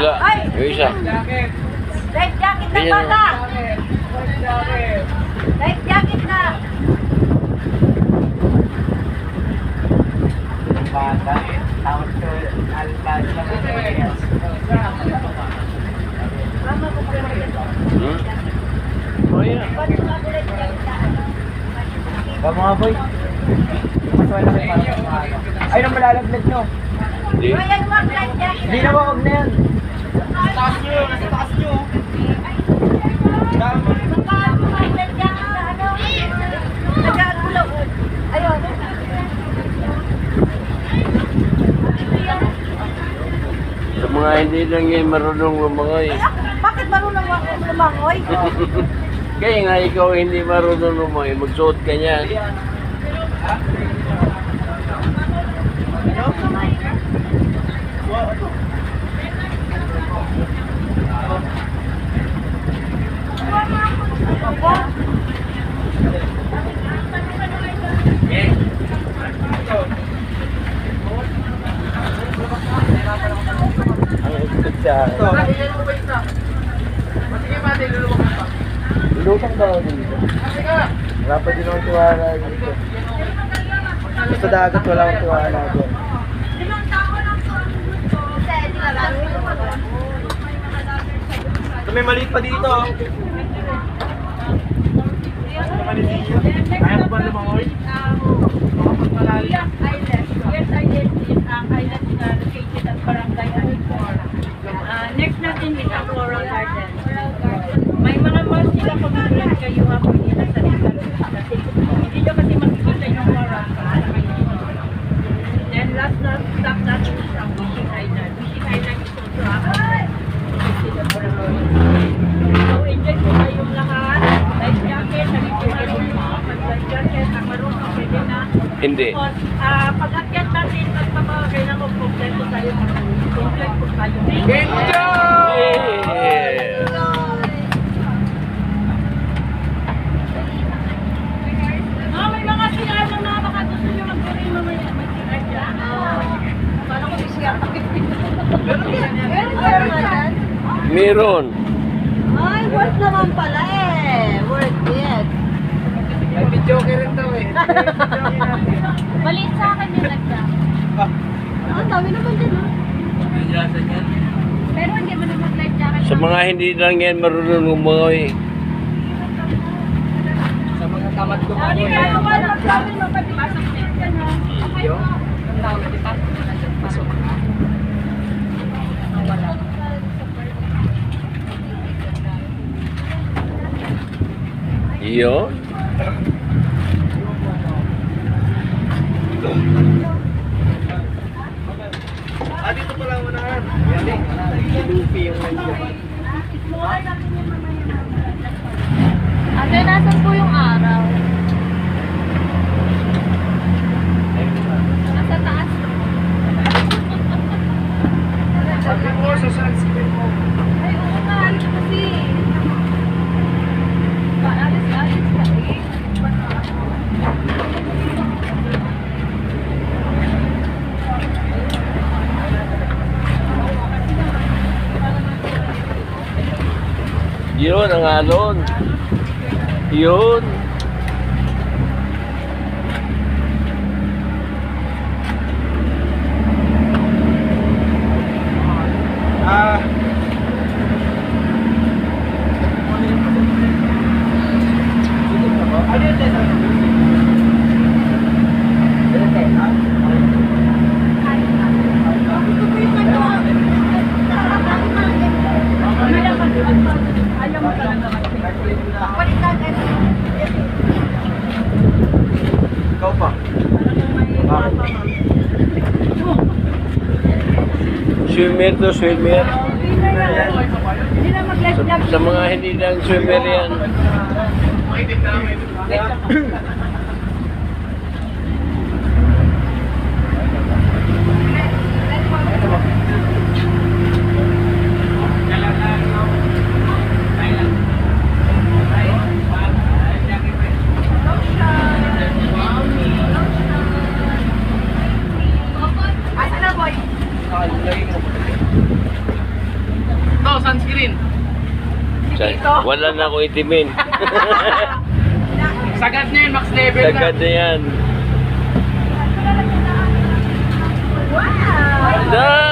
Wala. Yung isa. Life jacket na bata! Life jacket na! Bata. Tapos ko, alpad sa mga. Mama ko pa rin. Oh, yeah. Mga boy. Mas wala kayo para. Ay, nang malalaglag nyo. Hindi. Ayan mo, life jacket. Hindi na wag na yan. Taas nyo, nasa taas nyo. Dami. Life jacket na ano? Nag-agulo. Ayun. Sa mga hindi lang yan marunong lumangoy. Bakit marunong ako lumangoy? Kaya nga ikaw hindi marunong lumangoy, magsuot ka niyan. Ang ikot siya. Lulutang daw dito. Dapat din akong tuwala dito. Sa dagat wala akong tuwala dito. May maliit pa dito. Ayaw ba lumangoy? Next natin is ang Floral Garden. May mga malls sila kung nagulat kayo ha kung hindi nasa Rizal. Kasi hindi nyo kasi makikita yung floral. Then last na stop natin is ang Wishing Island. Wishing Island is also so enjoy po kayong lahat. Life jacket, nagkikimarong life jacket, nakaroon ka pwede na. Hindi. Pag-akyat natin, magpapagay na kung kompleto tayo. Enjoy po tayo. Yeah. May mga sinala na baka gusto nyo mag-tuloy mamaya. May sinala dyan. Paano ko siya? Meron. Ay, worth naman pala eh. Worth it. May video rin daw eh. Maliit sa akin yung nagda. Ang dami naman din ha. Pero hindi mo na mag-life jacket. Sa mga hindi lang yan marunong lumangoy. Sa mga tamad ko Hindi ka naman mag-sabi mo pag-pasok next ka na. Yo. Ang tawag di pa. Pasok. Wala. Iyo. Dito pala ang manahan. Yan eh. Lupi yung nandiyan. Ate, nasan po yung araw? Nasa taas. Sabi mo sa sunscreen mo. Ay, oo nga. Alis kasi. Alis ka eh. Yun ang alon. Yun. Ano yun din? Ikaw pa. Swimmer to swimmer. Hindi na mag-life jacket. Sa mga hindi lang swimmer yan. dito. Wala na akong itimin. Sagad na yun, max level Sagad na yan. Da!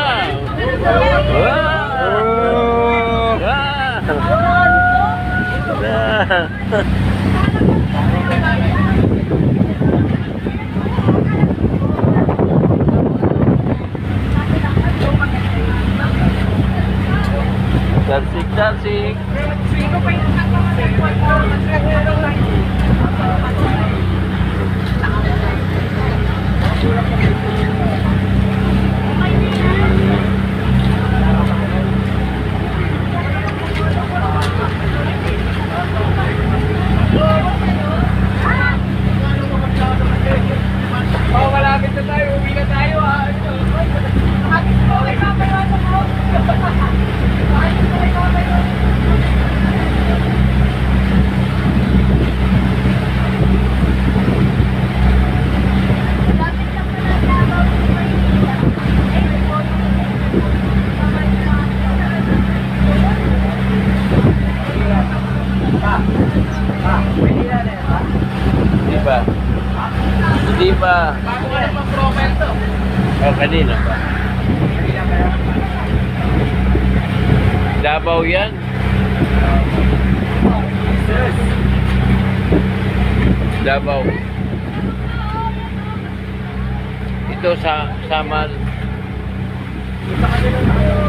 Tarsik, tarsik. Malapit na tayo, uwi na tayo ah. Di ba? Hindi ba? Bago ka na pang-profile to. O, kanina pa. Davao yan? Davao. Ito sa Samal. Sa kanila